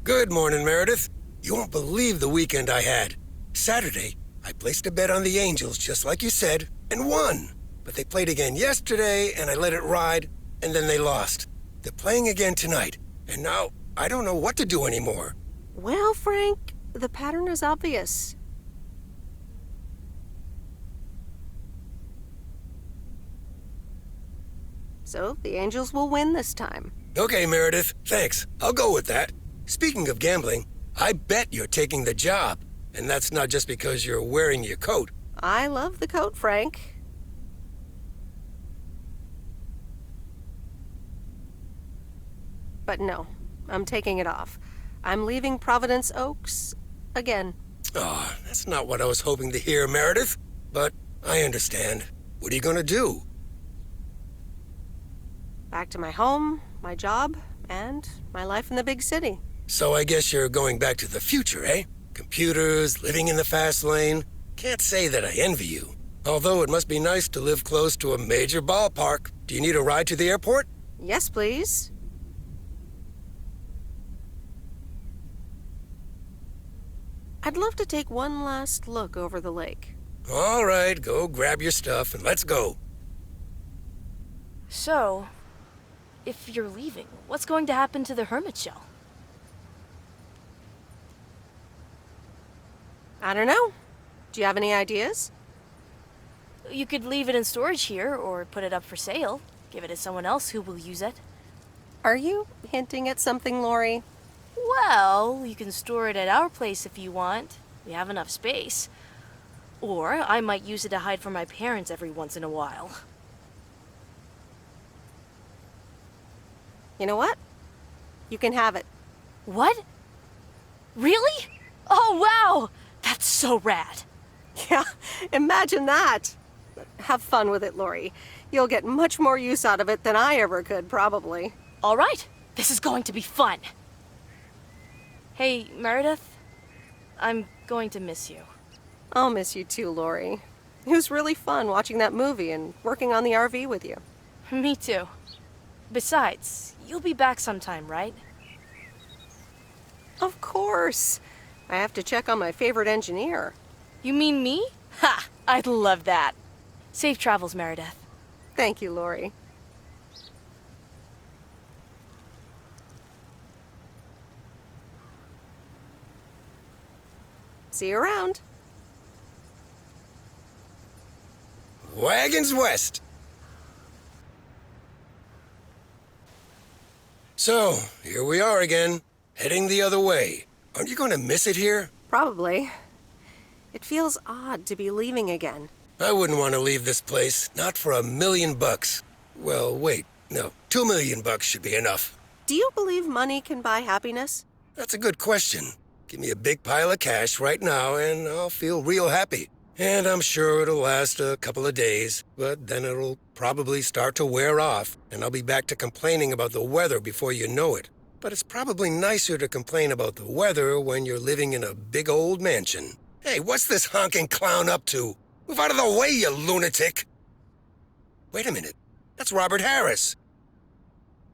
Good morning, Meredith. You won't believe the weekend I had. Saturday, I placed a bet on the Angels, just like you said, and won. But they played again yesterday, and I let it ride, and then they lost. They're playing again tonight, and now I don't know what to do anymore. Well, Frank, the pattern is obvious. So, the Angels will win this time. Okay, Meredith, thanks. I'll go with that. Speaking of gambling, I bet you're taking the job. And that's not just because you're wearing your coat. I love the coat, Frank. But no, I'm taking it off. I'm leaving Providence Oaks again. Oh, that's not what I was hoping to hear, Meredith. But I understand. What are you gonna do? Back to my home, my job, and my life in the big city. So I guess you're going back to the future, eh? Computers, living in the fast lane. Can't say that I envy you. Although it must be nice to live close to a major ballpark. Do you need a ride to the airport? Yes, please. I'd love to take one last look over the lake. All right, go grab your stuff and let's go. So, if you're leaving, what's going to happen to the hermit shell? I don't know. Do you have any ideas? You could leave it in storage here, or put it up for sale. Give it to someone else who will use it. Are you hinting at something, Lori? Well, you can store it at our place if you want. We have enough space. Or I might use it to hide from my parents every once in a while. You know what? You can have it. What? Really? Oh, wow! That's so rad. Yeah, imagine that. Have fun with it, Lori. You'll get much more use out of it than I ever could, probably. All right, this is going to be fun. Hey, Meredith, I'm going to miss you. I'll miss you too, Lori. It was really fun watching that movie and working on the RV with you. Me too. Besides, you'll be back sometime, right? Of course. I have to check on my favorite engineer. You mean me? Ha! I'd love that. Safe travels, Meredith. Thank you, Lori. See you around. Wagons west. So, here we are again, heading the other way. Aren't you going to miss it here? Probably. It feels odd to be leaving again. I wouldn't want to leave this place, not for $1 million. Well, wait, no, $2 million should be enough. Do you believe money can buy happiness? That's a good question. Give me a big pile of cash right now and I'll feel real happy. And I'm sure it'll last a couple of days, but then it'll probably start to wear off, and I'll be back to complaining about the weather before you know it. But it's probably nicer to complain about the weather when you're living in a big old mansion. Hey, what's this honking clown up to? Move out of the way, you lunatic! Wait a minute. That's Robert Harris.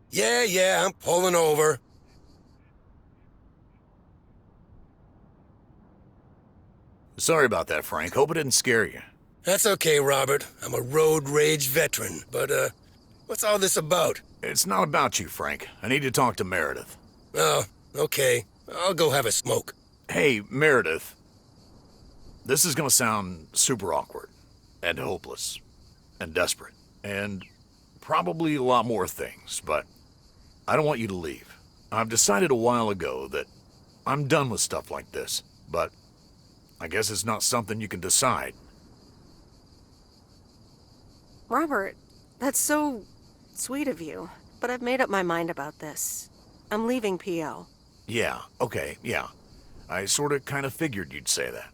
Yeah, I'm pulling over. Sorry about that, Frank. Hope it didn't scare you. That's okay, Robert. I'm a road rage veteran. But, what's all this about? It's not about you, Frank. I need to talk to Meredith. Oh, okay. I'll go have a smoke. Hey, Meredith. This is gonna sound super awkward, and hopeless, and desperate, and probably a lot more things, but I don't want you to leave. I've decided a while ago that I'm done with stuff like this, but I guess it's not something you can decide. Robert, that's so sweet of you, but I've made up my mind about this. I'm leaving P.O. Yeah, okay, yeah. I sorta kinda figured you'd say that.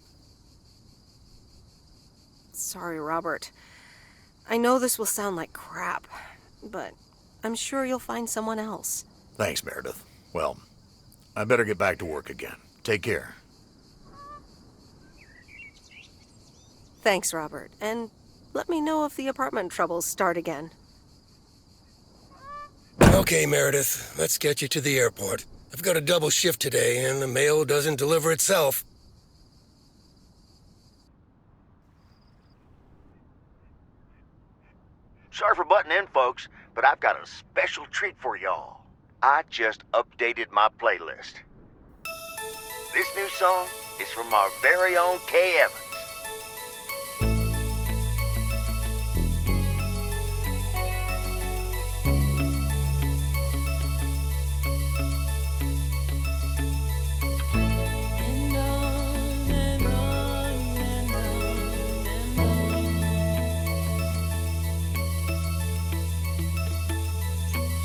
Sorry, Robert. I know this will sound like crap, but I'm sure you'll find someone else. Thanks, Meredith. Well, I better get back to work again. Take care. Thanks, Robert, and let me know if the apartment troubles start again. Okay, Meredith, let's get you to the airport. I've got a double shift today, and the mail doesn't deliver itself. Sorry for butting in, folks, but I've got a special treat for y'all. I just updated my playlist. This new song is from our very own Kay Evans.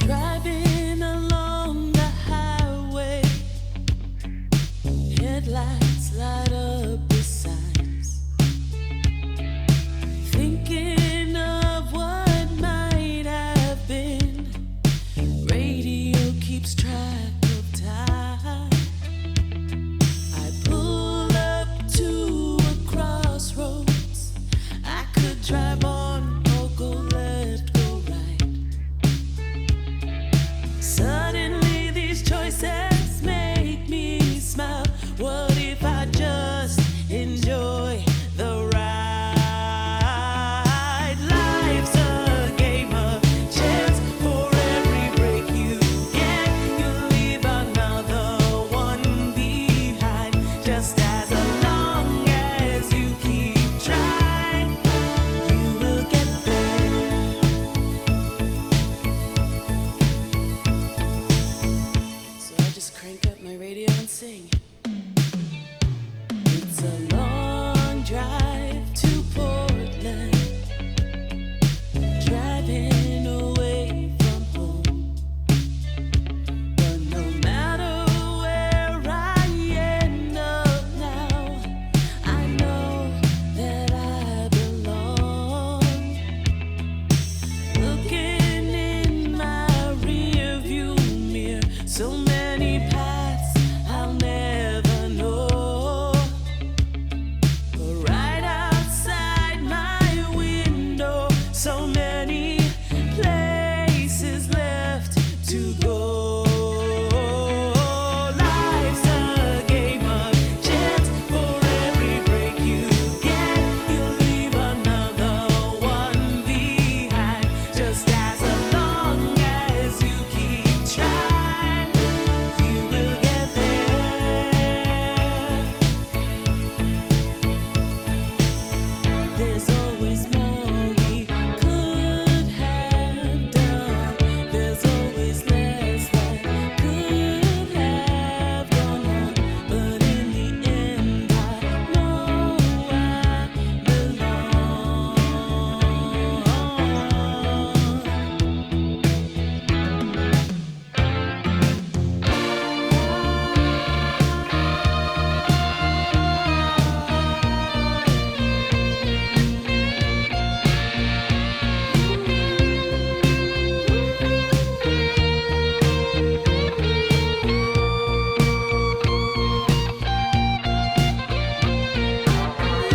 Driving along the highway, headlights light up the signs. Thinking of what might have been. Radio keeps track of time. I pull up to a crossroads. I could drive on or go left, go right. Suddenly these choices make me smile. What if I just enjoy the ride? Life's a game of chance. For every break you get, you leave another one behind. Just as long as you keep trying, you will get there. So I just crank up my radio and sing. It's a long drive to Portland, driving away from home. But no matter where I end up now, I know that I belong. Looking in my rearview mirror, so many paths I'll never know. But right outside my window, so many places left to go. Life's a game of chance. For every break you get, you leave another one behind. Just as long as you keep trying, you will get there. There's always more we could have done. There's always less that could have gone on. But in the end, I know I belong.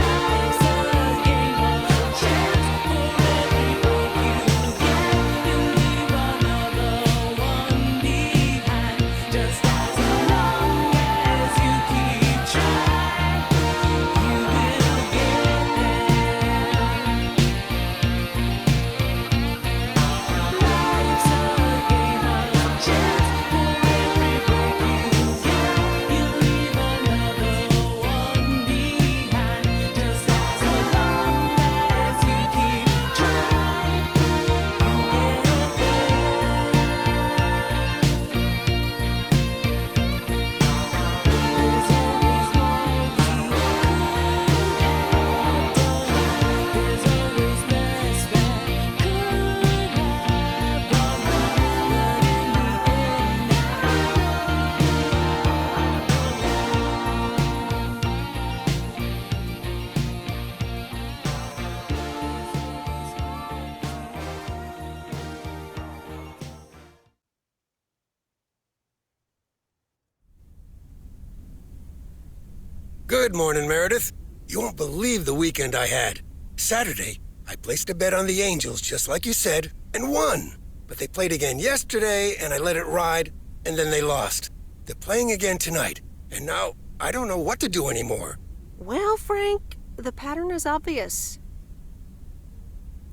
Life's a game of chance. For every break you get, you leave another one behind. Just as long as you keep trying, you will get there. Life's a game of chance. For every break you get, you leave another one behind. Just as long as you keep trying, you get There's always more we could have done. There's always less that could have gone wrong. But in the end, Good morning, Meredith. You won't believe the weekend I had. Saturday, I placed a bet on the Angels, just like you said, and won. But they played again yesterday, and I let it ride, and then they lost. They're playing again tonight, and now I don't know what to do anymore. Well, Frank, the pattern is obvious.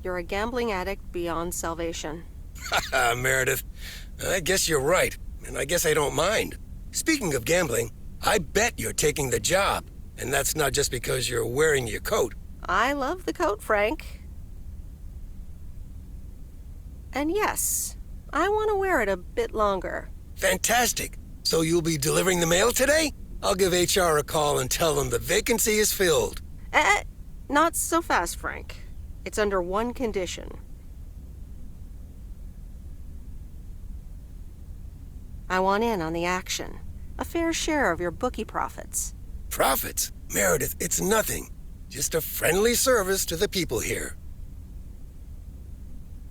You're a gambling addict beyond salvation. Haha, Meredith. I guess you're right, and I guess I don't mind. Speaking of gambling, I bet you're taking the job, and that's not just because you're wearing your coat. I love the coat, Frank. And yes, I want to wear it a bit longer. Fantastic. So you'll be delivering the mail today? I'll give HR a call and tell them the vacancy is filled. Not so fast, Frank. It's under one condition. I want in on the action. A fair share of your bookie profits. Profits? Meredith, it's nothing. Just a friendly service to the people here.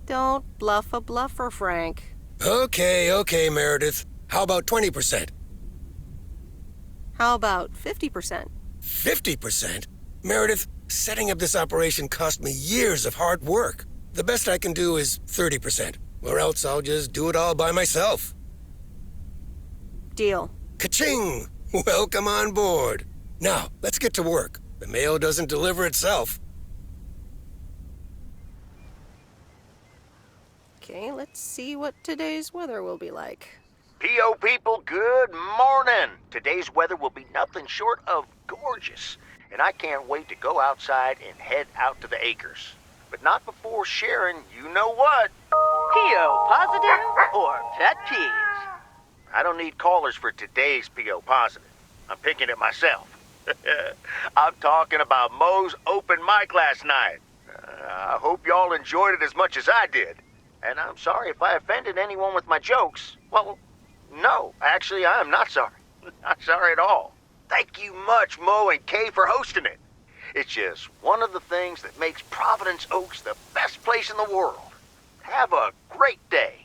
Don't bluff a bluffer, Frank. Okay, Meredith. How about 20%? How about 50%? 50%? Meredith, setting up this operation cost me years of hard work. The best I can do is 30%, or else I'll just do it all by myself. Deal. Ka-ching! Welcome on board. Now, let's get to work. The mail doesn't deliver itself. Okay, let's see what today's weather will be like. PO people, good morning. Today's weather will be nothing short of gorgeous, and I can't wait to go outside and head out to the acres. But not before sharing you know what. PO positive or pet peeves? I don't need callers for today's PO positive. I'm picking it myself. I'm talking about Moe's open mic last night. I hope y'all enjoyed it as much as I did. And I'm sorry if I offended anyone with my jokes. Well, no, actually, I am not sorry. Not sorry at all. Thank you much, Mo and Kay, for hosting it. It's just one of the things that makes Providence Oaks the best place in the world. Have a great day.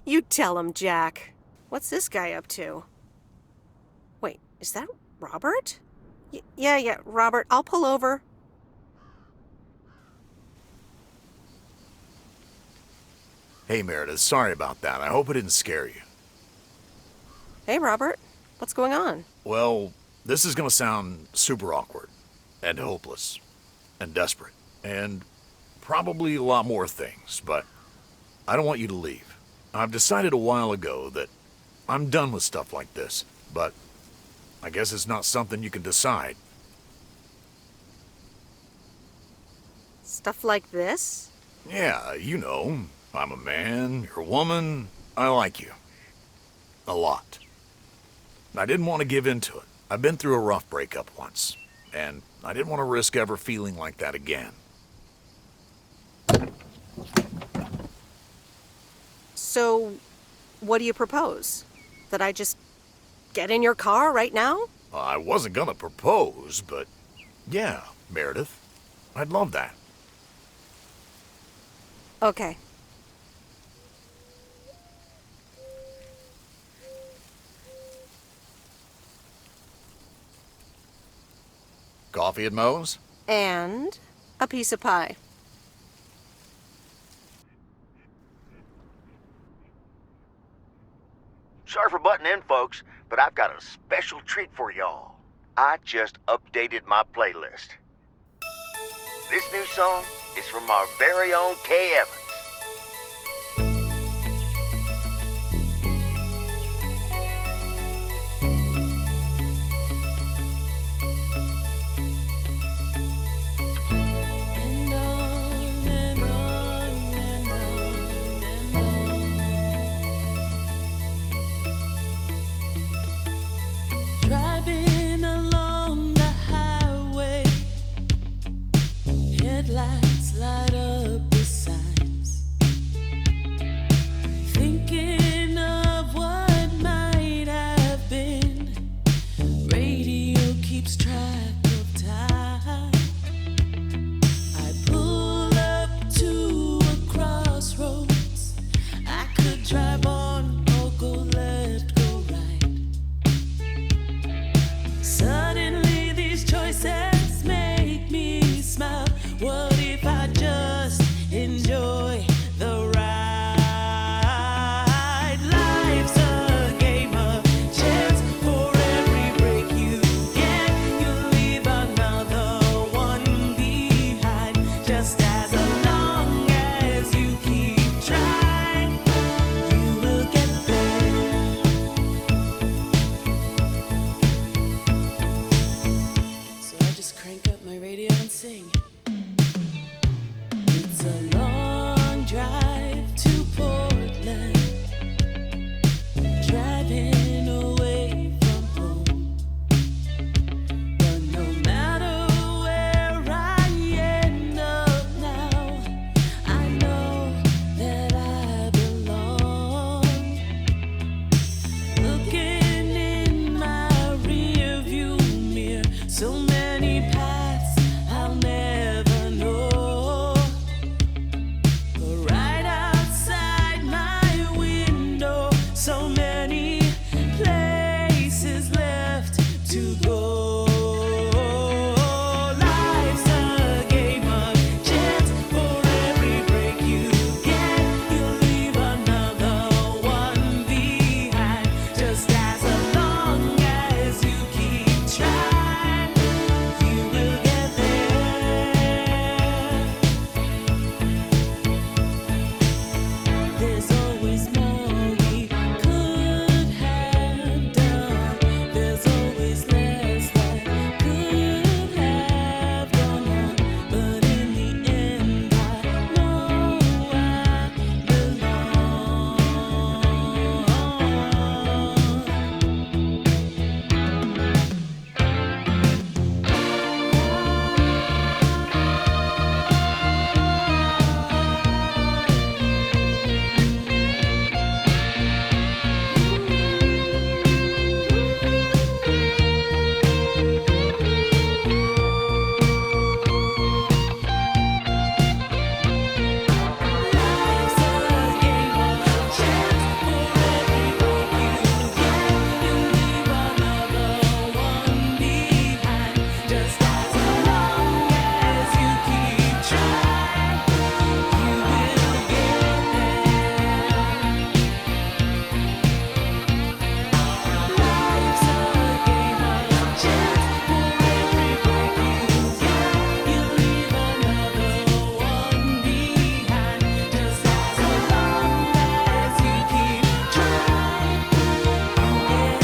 You tell him, Jack. What's this guy up to? Wait, is that Robert? Yeah, Robert, I'll pull over. Hey, Meredith, sorry about that. I hope it didn't scare you. Hey, Robert, what's going on? Well, this is gonna sound super awkward, and hopeless, and desperate, and probably a lot more things, but I don't want you to leave. I've decided a while ago that I'm done with stuff like this, but I guess it's not something you can decide. Stuff like this? Yeah, you know, I'm a man, you're a woman, I like you. A lot. I didn't want to give in to it. I've been through a rough breakup once, and I didn't want to risk ever feeling like that again. So, what do you propose? That I just get in your car right now? I wasn't gonna propose, but yeah, Meredith, I'd love that. Okay. Coffee at Moe's? And a piece of pie. Sorry for butting in, folks, but I've got a special treat for y'all. I just updated my playlist. This new song is from our very own Kay Evans. And on and on and on and on. Driving along the highway, headlights light up the sign. crank up my radio and sing. It's a long drive to Portland, driving away from home. But no matter where I end up now, I know that I belong. Looking in my rearview mirror, so many paths I'll never know. But right outside my window, so many places left to go. Life's a game of chance. For every break you get, you'll leave another one behind. Just as long as you keep trying, you will get there. There's always more we could have done. There's always less that could have gone on. But in the end, I know I belong. Life's a game of chance. For every break you get, you leave another one behind. Just as long as you keep trying, you will get there. Life's a game of chance. For every break you get, you leave another one behind. Just as long as you keep trying, you get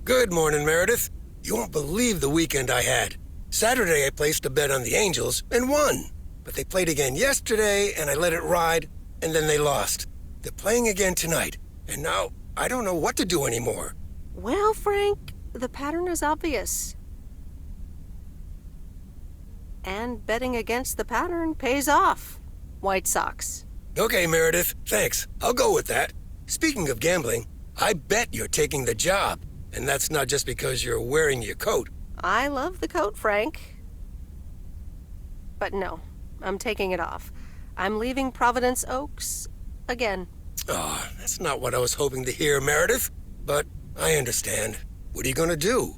Good morning, Meredith. You won't believe the weekend I had. Saturday, I placed a bet on the Angels and won. But they played again yesterday, and I let it ride, and then they lost. They're playing again tonight, and now I don't know what to do anymore. Well, Frank, the pattern is obvious. And betting against the pattern pays off. White Sox. Okay, Meredith, thanks. I'll go with that. Speaking of gambling, I bet you're taking the job. And that's not just because you're wearing your coat. I love the coat, Frank. But no, I'm taking it off. I'm leaving Providence Oaks again. Oh, that's not what I was hoping to hear, Meredith. But I understand. What are you going to do?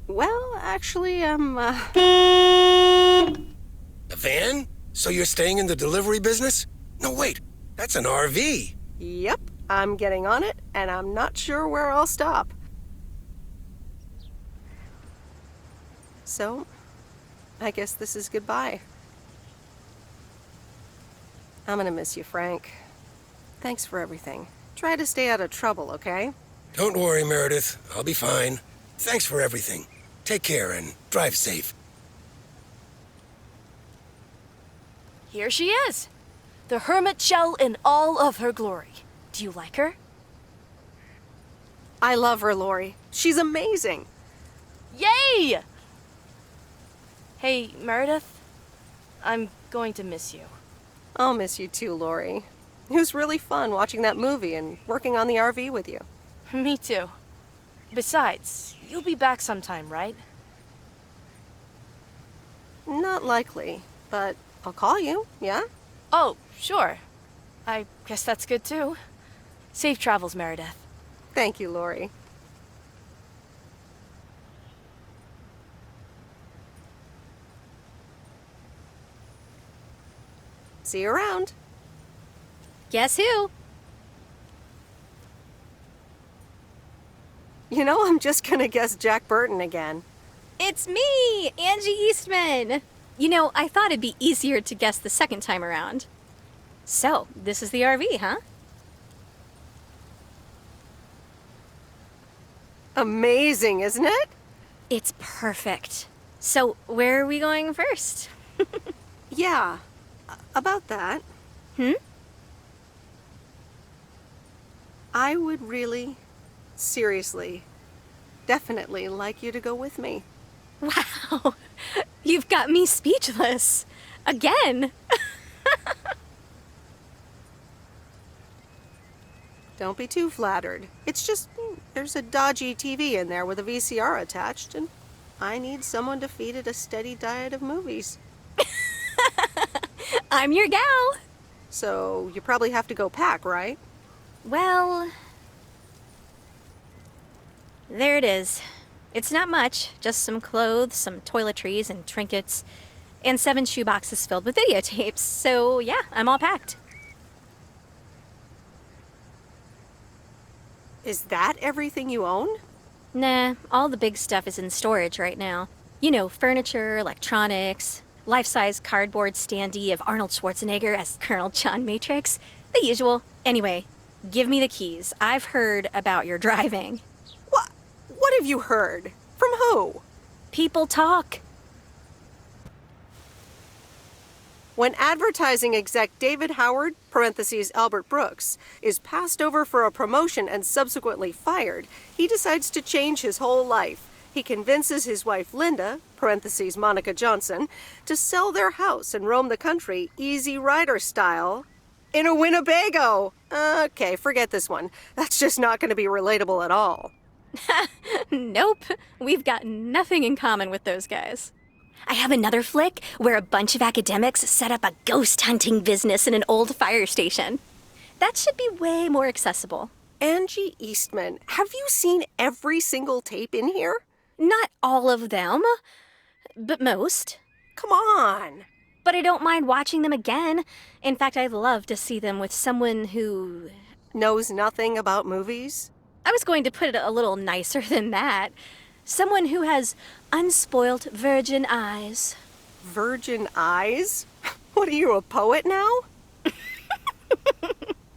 Well, actually, I'm, A van? So you're staying in the delivery business? No, wait. That's an RV. Yep, I'm getting on it, and I'm not sure where I'll stop. So, I guess this is goodbye. I'm gonna miss you, Frank. Thanks for everything. Try to stay out of trouble, okay? Don't worry, Meredith. I'll be fine. Thanks for everything. Take care and drive safe. Here she is. The hermit shell in all of her glory. Do you like her? I love her, Lori. She's amazing. Yay! Hey, Meredith. I'm going to miss you. I'll miss you too, Lori. It was really fun watching that movie and working on the RV with you. Me too. Besides, you'll be back sometime, right? Not likely, but I'll call you, yeah? Oh, sure. I guess that's good too. Safe travels, Meredith. Thank you, Lori. See you around. Guess who? You know, I'm just gonna guess Jack Burton again. It's me, Angie Eastman. You know, I thought it'd be easier to guess the second time around. So, this is the RV, huh? Amazing, isn't it? It's perfect. So, where are we going first? Yeah, about that. Hmm? I would really, seriously, definitely like you to go with me. Wow, you've got me speechless. Again. Don't be too flattered. It's just, there's a dodgy TV in there with a VCR attached, and I need someone to feed it a steady diet of movies. I'm your gal. So you probably have to go pack, right? Well, there it is. It's not much, just some clothes, some toiletries and trinkets, and 7 shoeboxes filled with videotapes. So yeah, I'm all packed. Is that everything you own? Nah, all the big stuff is in storage right now. You know, furniture, electronics, life-size cardboard standee of Arnold Schwarzenegger as Colonel John Matrix. The usual. Anyway, give me the keys. I've heard about your driving. What have you heard? From who? People talk. When advertising exec David Howard, parentheses Albert Brooks, is passed over for a promotion and subsequently fired, he decides to change his whole life. He convinces his wife Linda, parentheses Monica Johnson, to sell their house and roam the country Easy Rider style in a Winnebago. Okay, forget this one. That's just not going to be relatable at all. Nope, we've got nothing in common with those guys. I have another flick where a bunch of academics set up a ghost hunting business in an old fire station. That should be way more accessible. Angie Eastman, have you seen every single tape in here? Not all of them, but most. Come on. But I don't mind watching them again. In fact, I'd love to see them with someone who... Knows nothing about movies? I was going to put it a little nicer than that. Someone who has unspoilt virgin eyes. Virgin eyes? What are you, a poet now?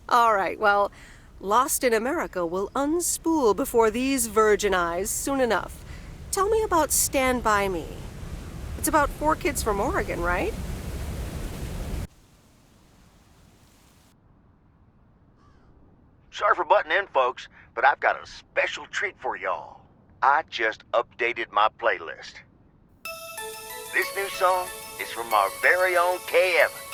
All right, well, Lost in America will unspool before these virgin eyes soon enough. Tell me about Stand By Me. It's about 4 kids from Oregon, right? Sorry for butting in, folks, but I've got a special treat for y'all. I just updated my playlist. This new song is from our very own Kay Evans.